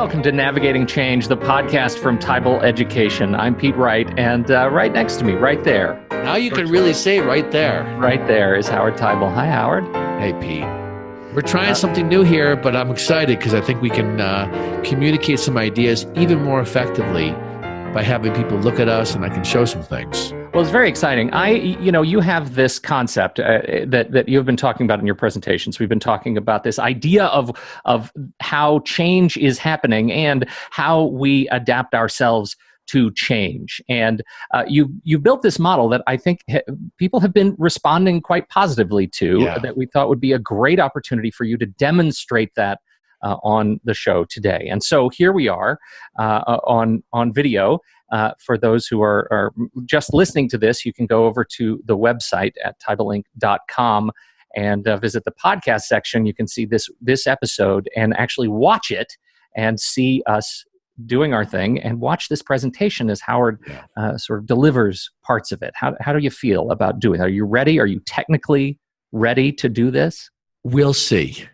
welcome to Navigating Change, the podcast from Tybal Education. I'm Pete Wright, and right next to me, right there. Now you can really say right there. Right there is Howard Tybal. Hi, Howard. Hey, Pete. We're trying something new here, but I'm excited because I think we can communicate some ideas even more effectively by having people look at us, and I can show some things. Well, it's very exciting. You have this concept that you've been talking about in your presentations. We've been talking about this idea of how change is happening and how we adapt ourselves to change. And you built this model that I think people have been responding quite positively to, that we thought would be a great opportunity for you to demonstrate that on the show today. And so here we are on video. For those who are just listening to this, you can go over to the website at tybalinc.com and visit the podcast section. You can see this episode and actually watch it and see us doing our thing and watch this presentation as Howard sort of delivers parts of it. How do you feel about doing it? Are you ready? Are you technically ready to do this? We'll see.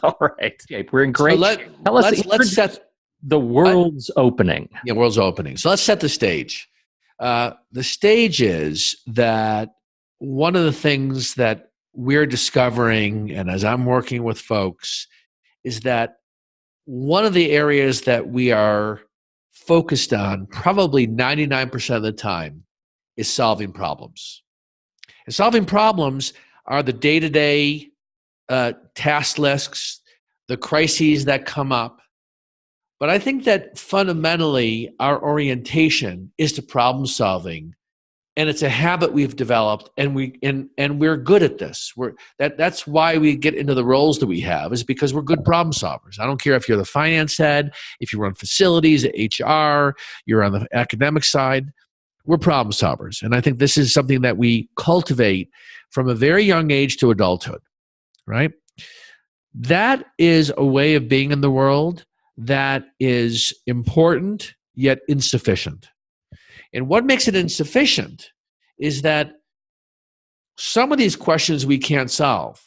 All right. Okay, we're in great. So let's set the world's opening. Yeah, world's opening. So let's set the stage. The stage is that one of the things that we're discovering, and as I'm working with folks, is that one of the areas that we are focused on probably 99% of the time is solving problems. And solving problems are the day-to-day task lists, the crises that come up. But I think that fundamentally our orientation is to problem solving, and it's a habit we've developed, and we're good at this. That's why we get into the roles that we have, is because we're good problem solvers. I don't care if you're the finance head, if you run facilities, HR, you're on the academic side, we're problem solvers. And I think this is something that we cultivate from a very young age to adulthood, right? That is a way of being in the world that is important yet insufficient. And what makes it insufficient is that some of these questions we can't solve,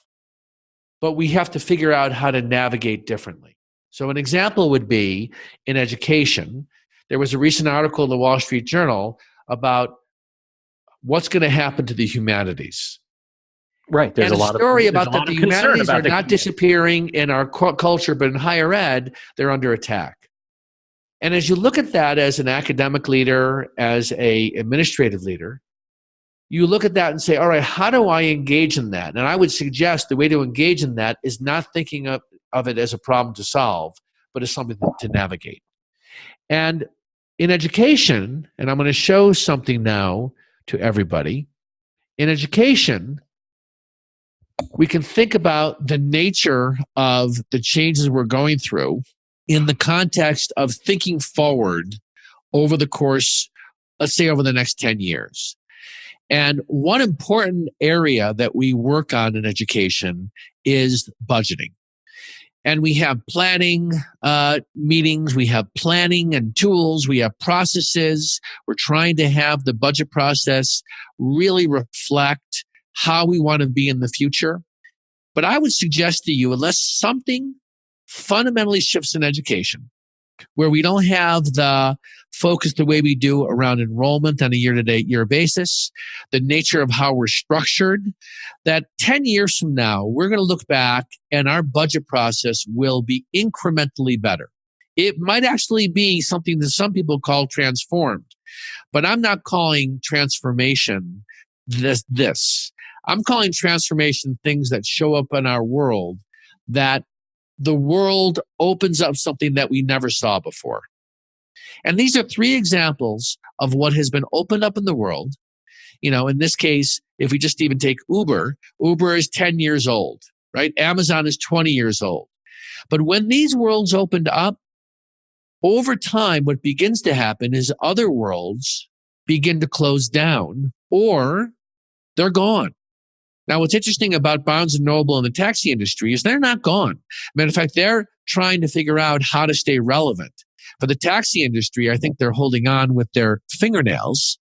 but we have to figure out how to navigate differently. So an example would be in education. There was a recent article in the Wall Street Journal about what's going to happen to the humanities. Right. There's a story about that the humanities are not disappearing in our culture, but in higher ed, they're under attack. And as you look at that as an academic leader, as an administrative leader, you look at that and say, all right, how do I engage in that? And I would suggest the way to engage in that is not thinking of it as a problem to solve, but as something to navigate. And in education, and I'm going to show something now to everybody, in education, we can think about the nature of the changes we're going through in the context of thinking forward over the course, let's say over the next 10 years. And one important area that we work on in education is budgeting. And we have planning meetings, we have planning and tools, we have processes. We're trying to have the budget process really reflect how we want to be in the future. But I would suggest to you, unless something fundamentally shifts in education, where we don't have the focus the way we do around enrollment on a year-to-year basis, the nature of how we're structured, that 10 years from now, we're going to look back and our budget process will be incrementally better. It might actually be something that some people call transformed, but I'm not calling transformation this. I'm calling transformation things that show up in our world, that the world opens up something that we never saw before. And these are three examples of what has been opened up in the world. You know, in this case, if we just even take Uber is 10 years old, right? Amazon is 20 years old. But when these worlds opened up, over time, what begins to happen is other worlds begin to close down or they're gone. Now, what's interesting about Barnes & Noble and the taxi industry is they're not gone. Matter of fact, they're trying to figure out how to stay relevant. For the taxi industry, I think they're holding on with their fingernails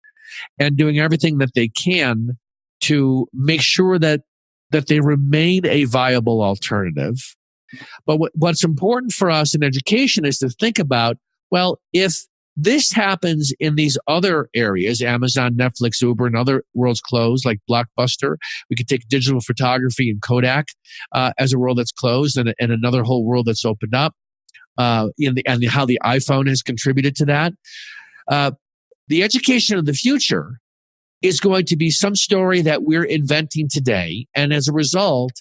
and doing everything that they can to make sure that they remain a viable alternative. But what's important for us in education is to think about, well, if this happens in these other areas, Amazon, Netflix, Uber, and other worlds closed like Blockbuster, we could take digital photography and Kodak as a world that's closed and another whole world that's opened up, and how the iPhone has contributed to that. The education of the future is going to be some story that we're inventing today. And as a result,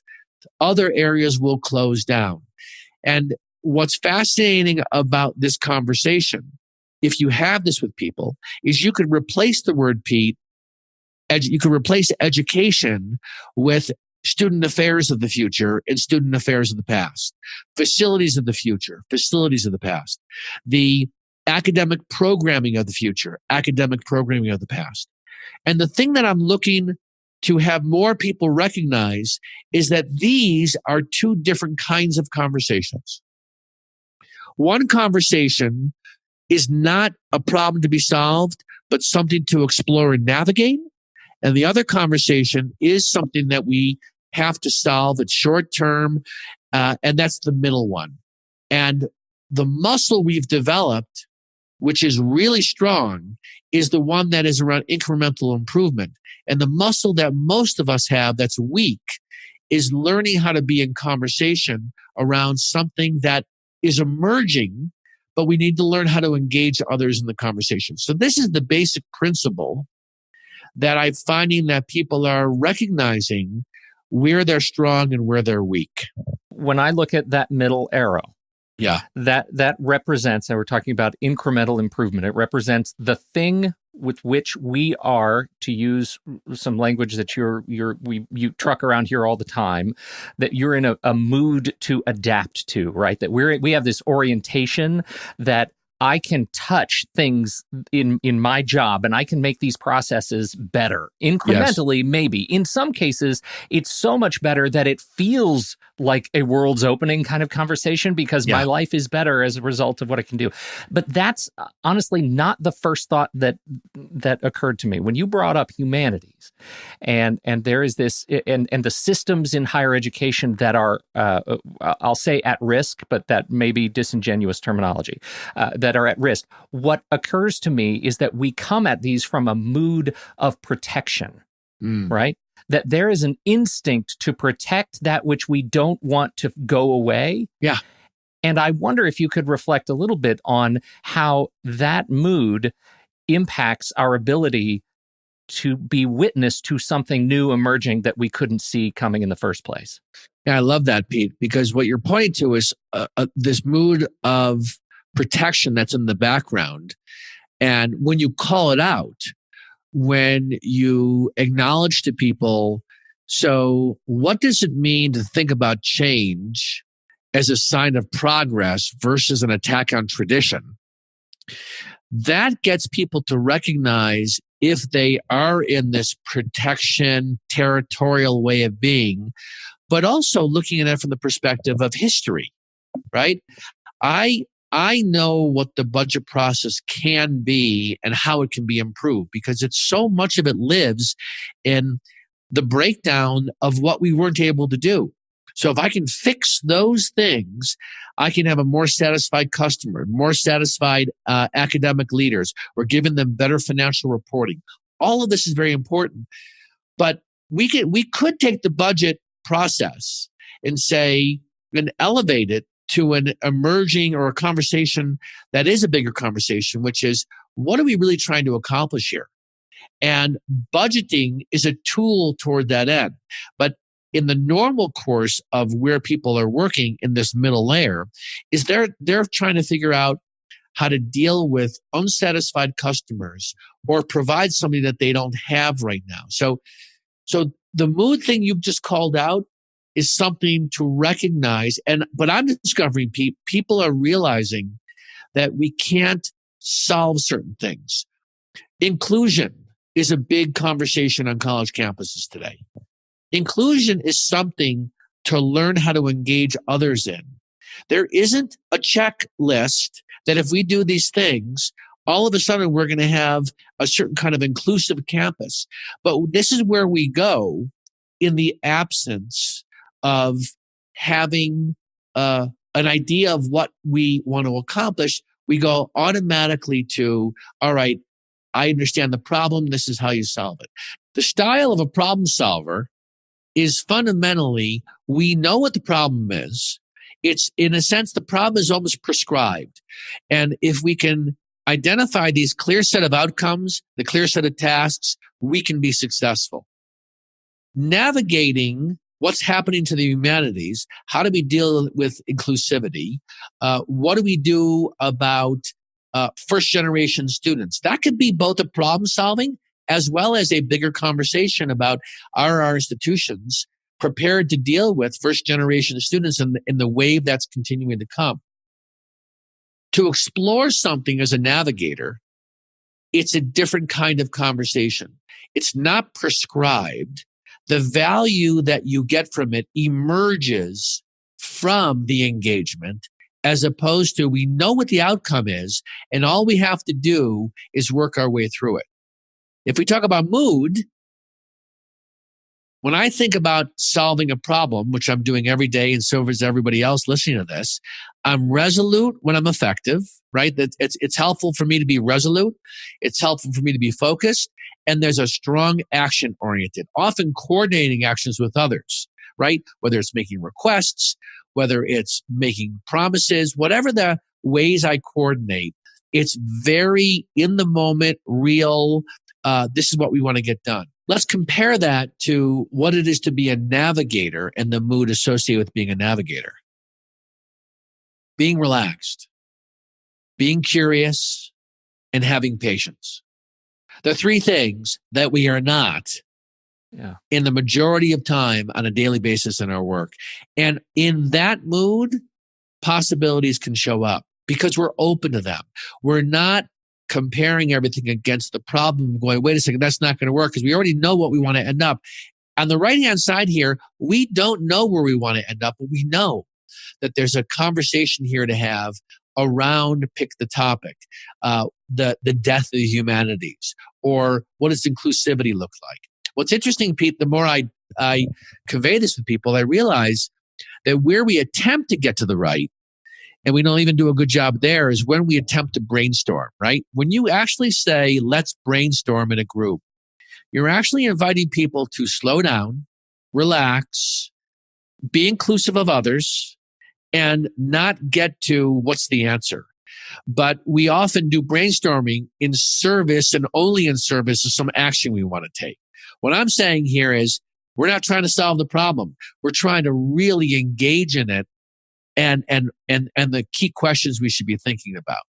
other areas will close down. And what's fascinating about this conversation, if you have this with people, is you could replace the word, Pete, you could replace education with student affairs of the future and student affairs of the past, facilities of the future, facilities of the past, the academic programming of the future, academic programming of the past. And the thing that I'm looking to have more people recognize is that these are two different kinds of conversations. One conversation is not a problem to be solved, but something to explore and navigate. And the other conversation is something that we have to solve. It's short term, and that's the middle one. And the muscle we've developed, which is really strong, is the one that is around incremental improvement. And the muscle that most of us have that's weak is learning how to be in conversation around something that is emerging, but we need to learn how to engage others in the conversation. So this is the basic principle that I'm finding that people are recognizing where they're strong and where they're weak. When I look at that middle arrow, yeah, that represents, and we're talking about incremental improvement, it represents the thing with which we are, to use some language that you truck around here all the time, that you're in a mood to adapt to, right? That we have this orientation that I can touch things in my job and I can make these processes better. Incrementally, yes. Maybe. In some cases, it's so much better that it feels like a world's opening kind of conversation because my life is better as a result of what I can do. But that's honestly not the first thought that occurred to me. When you brought up humanities and there is this, and the systems in higher education that are, I'll say at risk, but that may be disingenuous terminology, that are at risk. What occurs to me is that we come at these from a mood of protection, right? That there is an instinct to protect that which we don't want to go away. Yeah. And I wonder if you could reflect a little bit on how that mood impacts our ability to be witness to something new emerging that we couldn't see coming in the first place. Yeah, I love that, Pete, because what you're pointing to is this mood of protection that's in the background. And when you call it out, when you acknowledge to people, so what does it mean to think about change as a sign of progress versus an attack on tradition? That gets people to recognize if they are in this protection, territorial way of being, but also looking at it from the perspective of history, right? I know what the budget process can be and how it can be improved because it's so much of it lives in the breakdown of what we weren't able to do. So if I can fix those things, I can have a more satisfied customer, more satisfied academic leaders. We're giving them better financial reporting. All of this is very important. But we could take the budget process and elevate it to an emerging or a conversation that is a bigger conversation, which is, what are we really trying to accomplish here? And budgeting is a tool toward that end. But in the normal course of where people are working in this middle layer, is they're trying to figure out how to deal with unsatisfied customers or provide something that they don't have right now. So the mood thing you've just called out is something to recognize. But I'm discovering people are realizing that we can't solve certain things. Inclusion is a big conversation on college campuses today. Inclusion is something to learn how to engage others in. There isn't a checklist that if we do these things, all of a sudden we're going to have a certain kind of inclusive campus. But this is where we go in the absence of having an idea of what we want to accomplish, we go automatically to, all right, I understand the problem. This is how you solve it. The style of a problem solver is fundamentally, we know what the problem is. It's, in a sense, the problem is almost prescribed. And if we can identify these clear set of outcomes, the clear set of tasks, we can be successful. Navigating what's happening to the humanities, how do we deal with inclusivity? What do we do about first generation students? That could be both a problem solving as well as a bigger conversation about, are our institutions prepared to deal with first generation students in the wave that's continuing to come? To explore something as a navigator, it's a different kind of conversation. It's not prescribed. The value that you get from it emerges from the engagement, as opposed to, we know what the outcome is, and all we have to do is work our way through it. If we talk about mood, when I think about solving a problem, which I'm doing every day, and so is everybody else listening to this, I'm resolute when I'm effective, right? It's helpful for me to be resolute. It's helpful for me to be focused. And there's a strong action oriented, often coordinating actions with others, right? Whether it's making requests, whether it's making promises, whatever the ways I coordinate, it's very in the moment, real. This is what we want to get done. Let's compare that to what it is to be a navigator and the mood associated with being a navigator. Being relaxed, being curious, and having patience. The three things that we are not in the majority of time on a daily basis in our work. And in that mood, possibilities can show up because we're open to them. We're not comparing everything against the problem, going, wait a second, that's not going to work, because we already know what we want to end up. On the right-hand side here, we don't know where we want to end up, but we know that there's a conversation here to have around, pick the topic, the death of the humanities, or what does inclusivity look like? What's interesting, Pete, the more I convey this with people, I realize that where we attempt to get to the right, and we don't even do a good job there, is when we attempt to brainstorm, right? When you actually say, let's brainstorm in a group, you're actually inviting people to slow down, relax, be inclusive of others, and not get to what's the answer. But we often do brainstorming in service and only in service of some action we want to take. What I'm saying here is, we're not trying to solve the problem. We're trying to really engage in it and the key questions we should be thinking about.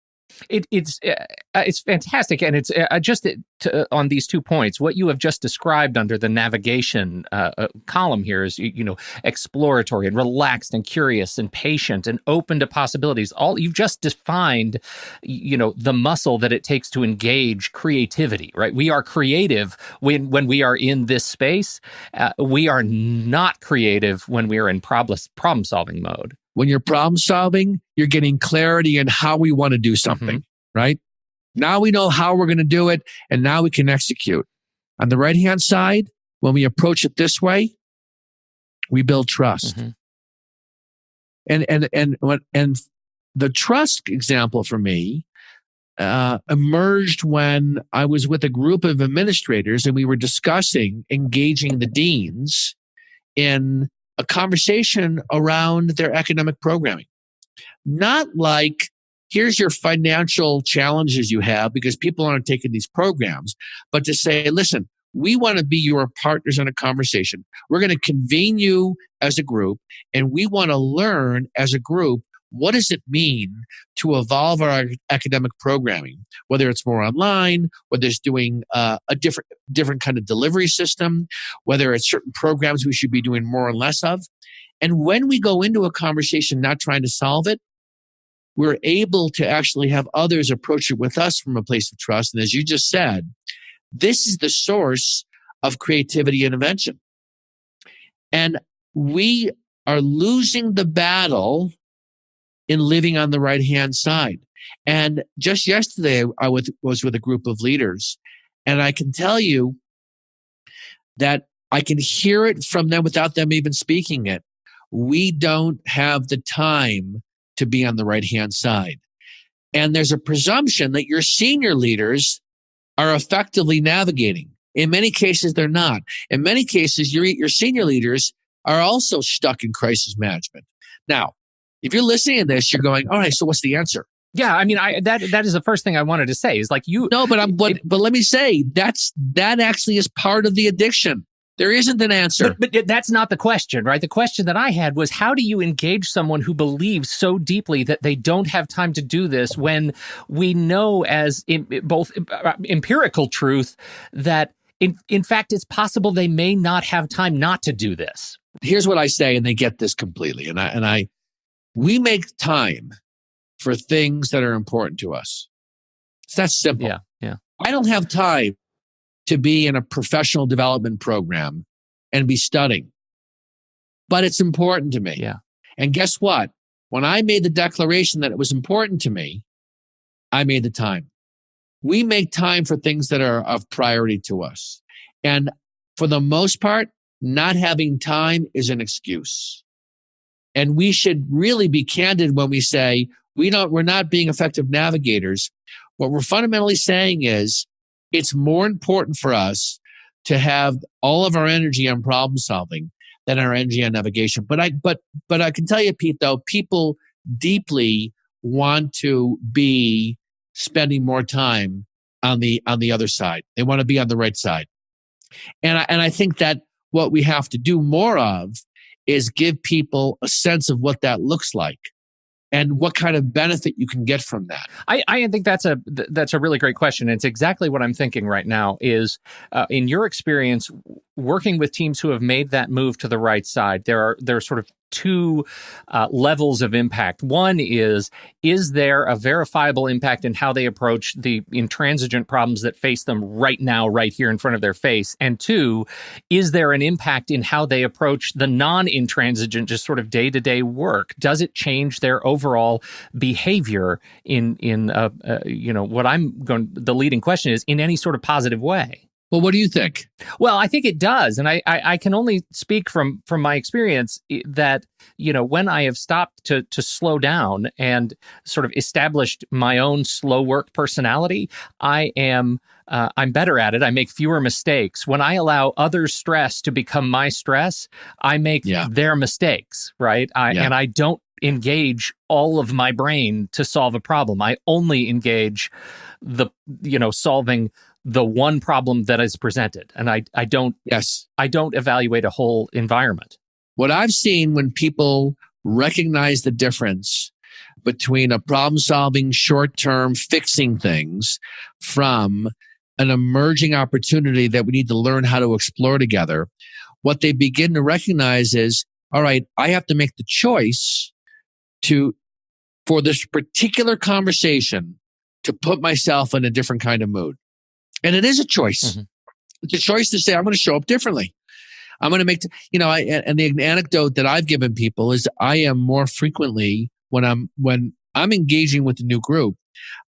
It's fantastic, and it's just on these 2 points. What you have just described under the navigation column here is, exploratory and relaxed and curious and patient and open to possibilities. All you've just defined, the muscle that it takes to engage creativity. Right? We are creative when we are in this space. We are not creative when we are in problem solving mode. When you're problem solving, you're getting clarity in how we want to do something, right? Now we know how we're going to do it, and now we can execute. On the right-hand side, when we approach it this way, we build trust. And the trust example for me emerged when I was with a group of administrators, and we were discussing engaging the deans in a conversation around their academic programming. Not like, here's your financial challenges you have because people aren't taking these programs, but to say, listen, we want to be your partners in a conversation. We're going to convene you as a group, and we want to learn as a group, what does it mean to evolve our academic programming, whether it's more online, whether it's doing a different kind of delivery system, whether it's certain programs we should be doing more and less of. And when we go into a conversation not trying to solve it, we're able to actually have others approach it with us from a place of trust. And as you just said, this is the source of creativity and invention. And we are losing the battle in living on the right-hand side. And just yesterday, I was with a group of leaders, and I can tell you that I can hear it from them without them even speaking it. we don't have the time to be on the right-hand side. And there's a presumption that your senior leaders are effectively navigating. In many cases, they're not. In many cases, your senior leaders are also stuck in crisis management. Now, if you're listening to this, you're going, all right, so what's the answer? Yeah, I mean, that is the first thing I wanted to say is like you. No, but let me say that actually is part of the addiction. There isn't an answer. But that's not the question, right? The question that I had was, how do you engage someone who believes so deeply that they don't have time to do this when we know as both empirical truth that in fact, it's possible they may not have time not to do this. Here's what I say, and they get this completely. We make time for things that are important to us. It's that simple. Yeah. I don't have time to be in a professional development program and be studying, but it's important to me. Yeah. And guess what? When I made the declaration that it was important to me, I made the time. We make time for things that are of priority to us. And for the most part, not having time is an excuse. And we should really be candid when we say we're not being effective navigators. What we're fundamentally saying is it's more important for us to have all of our energy on problem solving than our energy on navigation. But I can tell you, Pete, though, people deeply want to be spending more time on the other side. They want to be on the right side. And I think that what we have to do more of is give people a sense of what that looks like and what kind of benefit you can get from that. I think that's a really great question. It's exactly what I'm thinking right now is, in your experience, working with teams who have made that move to the right side, there are sort of two levels of impact. One is there a verifiable impact in how they approach the intransigent problems that face them right now, right here in front of their face? And two, is there an impact in how they approach the non-intransigent, just sort of day-to-day work? Does it change their overall behavior in what the leading question is, in any sort of positive way? Well, what do you think? Well, I think it does. And I can only speak from my experience that, when I have stopped to slow down and sort of established my own slow work personality, I'm better at it. I make fewer mistakes. When I allow others' stress to become my stress, I make their mistakes, right? And I don't engage all of my brain to solve a problem. I only engage solving the one problem that is presented. And I don't evaluate a whole environment. What I've seen when people recognize the difference between a problem-solving, short-term fixing things from an emerging opportunity that we need to learn how to explore together, what they begin to recognize is, all right, I have to make the choice for this particular conversation to put myself in a different kind of mood. And it is a choice. Mm-hmm. It's a choice to say, I'm going to show up differently. I'm going to make, and the anecdote that I've given people is I am more frequently when I'm engaging with a new group,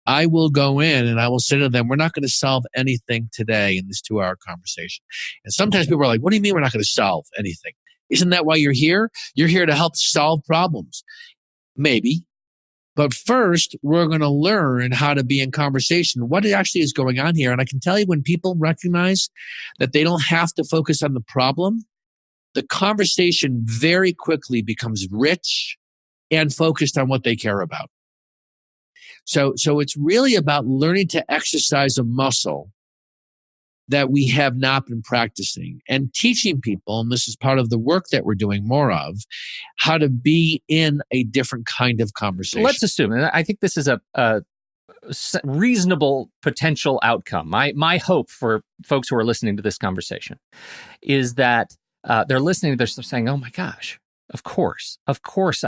I will go in and I will say to them, we're not going to solve anything today in this 2-hour conversation. And sometimes people are like, what do you mean we're not going to solve anything? Isn't that why you're here? You're here to help solve problems. Maybe. But first, we're going to learn how to be in conversation. What actually is going on here? And I can tell you, when people recognize that they don't have to focus on the problem, the conversation very quickly becomes rich and focused on what they care about. So it's really about learning to exercise a muscle that we have not been practicing, and teaching people, and this is part of the work that we're doing more of, how to be in a different kind of conversation. Let's assume, and I think this is a reasonable potential outcome. My hope for folks who are listening to this conversation is that they're listening, they're saying, oh my gosh, of course,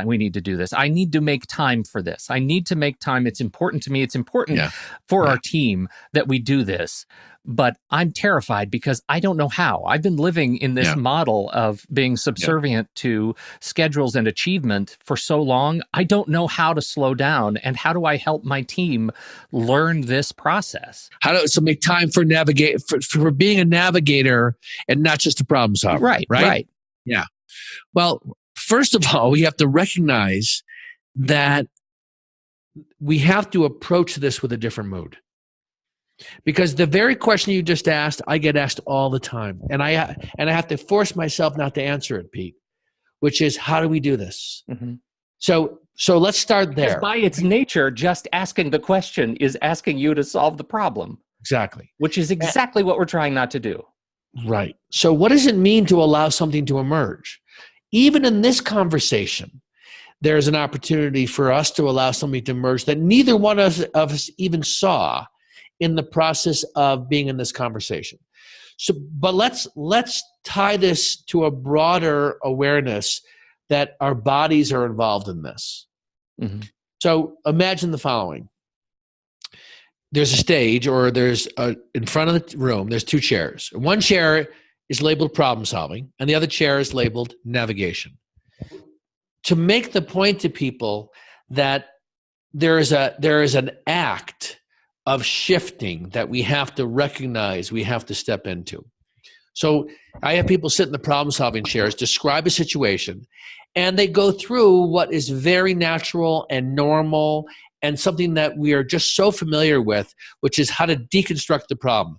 we need to do this. I need to make time for this. I need to make time. It's important to me. It's important for our team that we do this. But I'm terrified because I don't know how. I've been living in this model of being subservient to schedules and achievement for so long. I don't know how to slow down. And how do I help my team learn this process? So make time for for being a navigator and not just a problem solver. Right. Yeah. Well, first of all, we have to recognize that we have to approach this with a different mood. Because the very question you just asked, I get asked all the time. And I have to force myself not to answer it, Pete, which is, how do we do this? Mm-hmm. So let's start there. Because by its nature, just asking the question is asking you to solve the problem. Exactly. Which is exactly what we're trying not to do. Right. So what does it mean to allow something to emerge? Even in this conversation, there's an opportunity for us to allow something to emerge that neither one of us even saw in the process of being in this conversation. So, but let's tie this to a broader awareness that our bodies are involved in this. Mm-hmm. So imagine the following. There's a stage, or in front of the room, there's two chairs. One chair is labeled problem solving, and the other chair is labeled navigation. To make the point to people that there is an act of shifting that we have to recognize, we have to step into. So I have people sit in the problem-solving chairs, describe a situation, and they go through what is very natural and normal and something that we are just so familiar with, which is how to deconstruct the problem.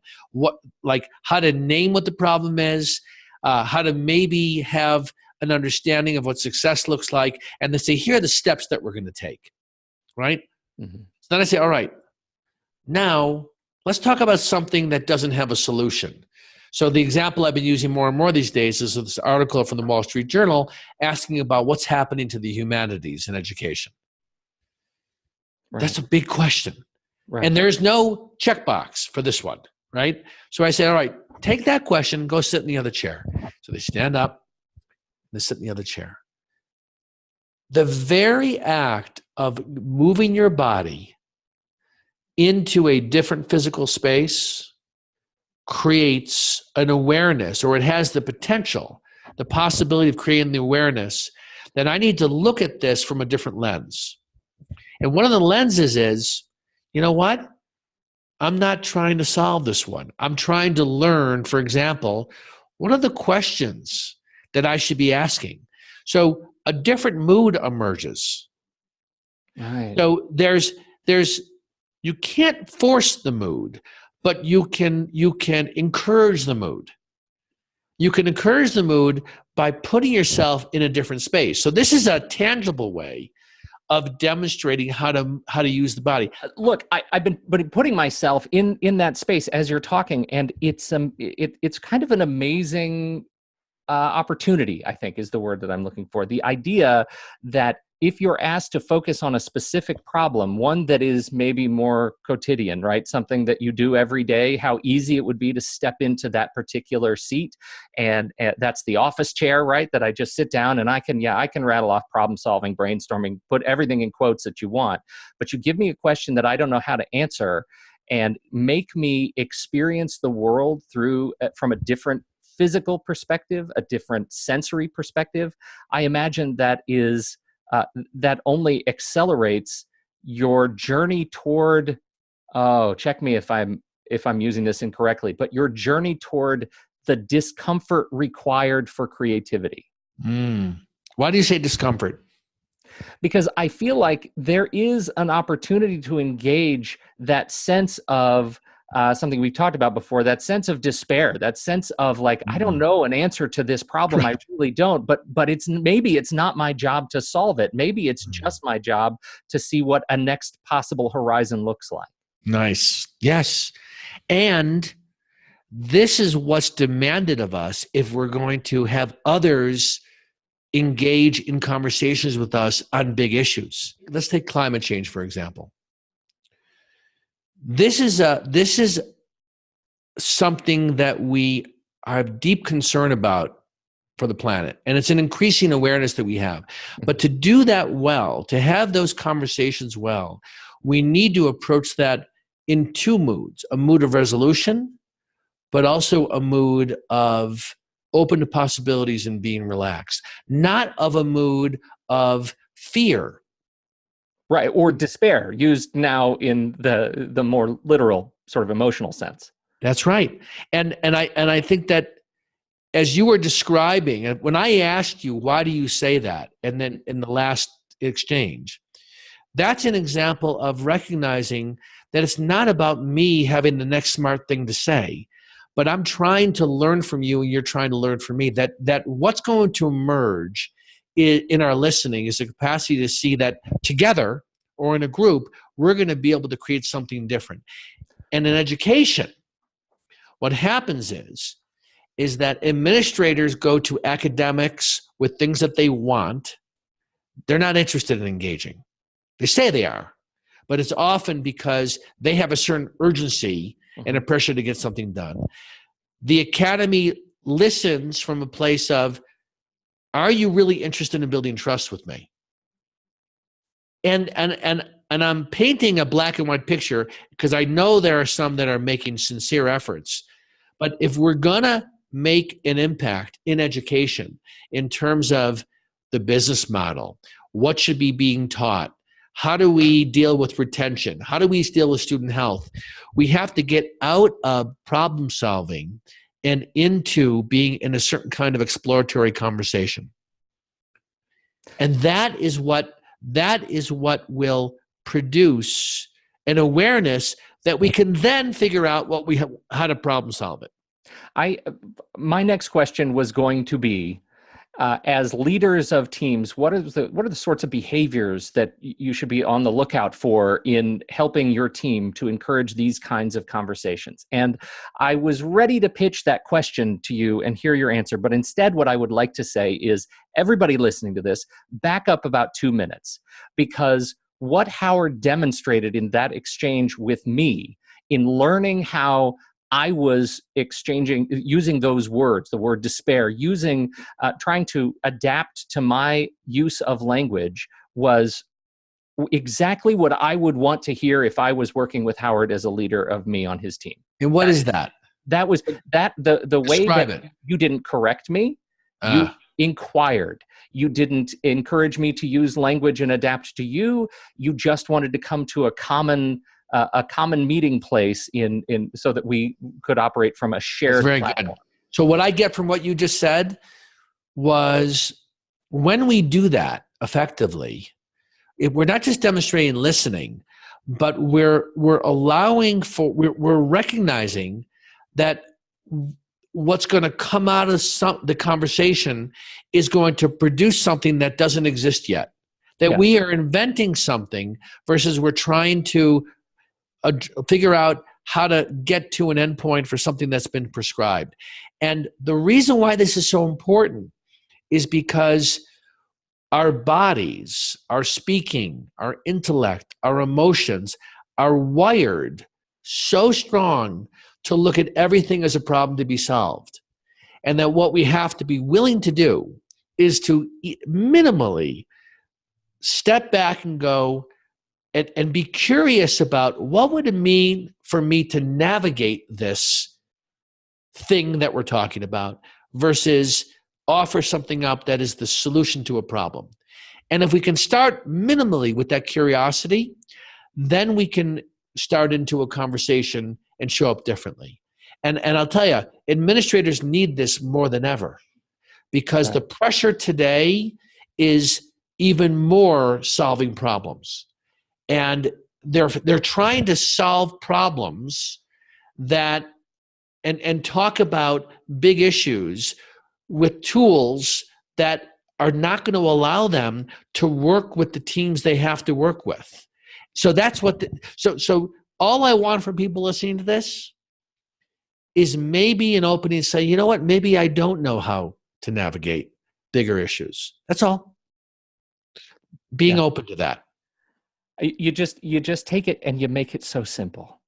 Like how to name what the problem is, how to maybe have an understanding of what success looks like, and they say, here are the steps that we're going to take, right? Mm-hmm. So then I say, all right, now let's talk about something that doesn't have a solution. So the example I've been using more and more these days is this article from the Wall Street Journal asking about what's happening to the humanities in education. Right. That's a big question. Right. And there's no checkbox for this one, right? So I say, all right, take that question, go sit in the other chair. So they stand up, they sit in the other chair. The very act of moving your body into a different physical space creates an awareness, or it has the potential, the possibility of creating the awareness that I need to look at this from a different lens. And one of the lenses is, you know what? I'm not trying to solve this one. I'm trying to learn, for example, what are the questions that I should be asking? So a different mood emerges. Right. So there's you can't force the mood, but you can encourage the mood. You can encourage the mood by putting yourself in a different space. So this is a tangible way of demonstrating how to use the body. Look, I've been putting myself in that space as you're talking, and it's kind of an amazing opportunity, I think is the word that I'm looking for. The idea that if you're asked to focus on a specific problem, one that is maybe more quotidian, right? Something that you do every day, how easy it would be to step into that particular seat. And that's the office chair, right? That I just sit down and I can rattle off problem solving, brainstorming, put everything in quotes that you want. But you give me a question that I don't know how to answer and make me experience the world from a different physical perspective, a different sensory perspective. I imagine that only accelerates your journey toward, check me if I'm using this incorrectly, but your journey toward the discomfort required for creativity. Why do you say discomfort? Because I feel like there is an opportunity to engage that sense of something we've talked about before, that sense of despair, that sense of like, I don't know an answer to this problem. Right. I really don't, but maybe it's not my job to solve it. Maybe it's just my job to see what a next possible horizon looks like. Nice. Yes. And this is what's demanded of us if we're going to have others engage in conversations with us on big issues. Let's take climate change, for example. This is something that we have deep concern about for the planet, and it's an increasing awareness that we have. But to do that well, to have those conversations well, we need to approach that in two moods: a mood of resolution, but also a mood of open to possibilities and being relaxed, not of a mood of fear. Right, or despair, used now in the more literal sort of emotional sense. That's right, and I think that as you were describing, when I asked you, why do you say that? And then in the last exchange, that's an example of recognizing that it's not about me having the next smart thing to say, but I'm trying to learn from you and you're trying to learn from me. That what's going to emerge in our listening is the capacity to see that together or in a group, we're going to be able to create something different. And in education, what happens is that administrators go to academics with things that they want. They're not interested in engaging. They say they are, but it's often because they have a certain urgency and a pressure to get something done. The academy listens from a place of, are you really interested in building trust with me? And I'm painting a black and white picture because I know there are some that are making sincere efforts. But if we're gonna make an impact in education in terms of the business model, what should be being taught, how do we deal with retention, how do we deal with student health, we have to get out of problem solving and into being in a certain kind of exploratory conversation. And that is what will produce an awareness that we can then figure out how to problem solve it. My next question was going to be, as leaders of teams, what are the sorts of behaviors that you should be on the lookout for in helping your team to encourage these kinds of conversations? And I was ready to pitch that question to you and hear your answer, but instead what I would like to say is, everybody listening to this, back up about 2 minutes, because what Howard demonstrated in that exchange with me in learning how I was using those words, the word despair, trying to adapt to my use of language, was exactly what I would want to hear if I was working with Howard as a leader of me on his team. And what is that? That was the way that you didn't correct me, you inquired. You didn't encourage me to use language and adapt to you. You just wanted to come to a common meeting place so that we could operate from a shared platform. Good. So what I get from what you just said was, when we do that effectively, we're not just demonstrating listening, but we're recognizing that what's going to come out of the conversation is going to produce something that doesn't exist yet. That we are inventing something versus we're trying to figure out how to get to an endpoint for something that's been prescribed. And the reason why this is so important is because our bodies, our speaking, our intellect, our emotions are wired so strong to look at everything as a problem to be solved. And that what we have to be willing to do is to minimally step back and go, and be curious about, what would it mean for me to navigate this thing that we're talking about versus offer something up that is the solution to a problem. And if we can start minimally with that curiosity, then we can start into a conversation and show up differently. And I'll tell you, administrators need this more than ever, because the pressure today is even more solving problems. And they're trying to solve problems that and talk about big issues with tools that are not going to allow them to work with the teams they have to work with. So that's what so all I want from people listening to this is maybe an opening to say, you know what, maybe I don't know how to navigate bigger issues. That's all. Being open to that. You just take it and you make it so simple.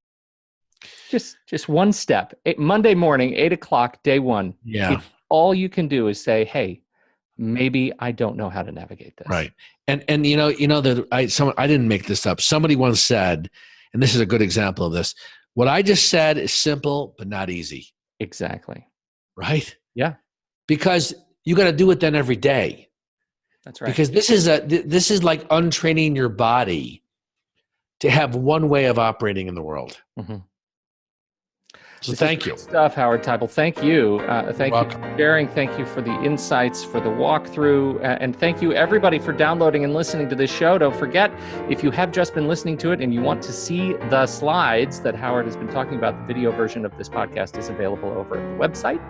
Just one step. Monday morning, 8:00, day one. Yeah. All you can do is say, hey, maybe I don't know how to navigate this. Right. And I didn't make this up. Somebody once said, and this is a good example of this, what I just said is simple but not easy. Exactly. Right? Yeah. Because you got to do it then every day. That's right. Because this is like untraining your body to have one way of operating in the world. Mm-hmm. So thank you. Stuff, Howard Teibel. Thank you. Thank you welcome. for sharing. Thank you for the insights, for the walkthrough. And thank you, everybody, for downloading and listening to this show. Don't forget, if you have just been listening to it and you want to see the slides that Howard has been talking about, the video version of this podcast is available over at the website,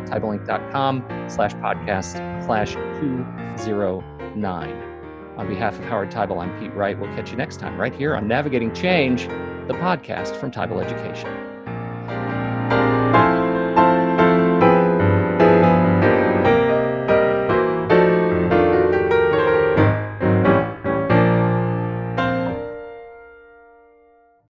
teibelink.com/podcast/209. On behalf of Howard Teibel, I'm Pete Wright. We'll catch you next time right here on Navigating Change, the podcast from Teibel Education.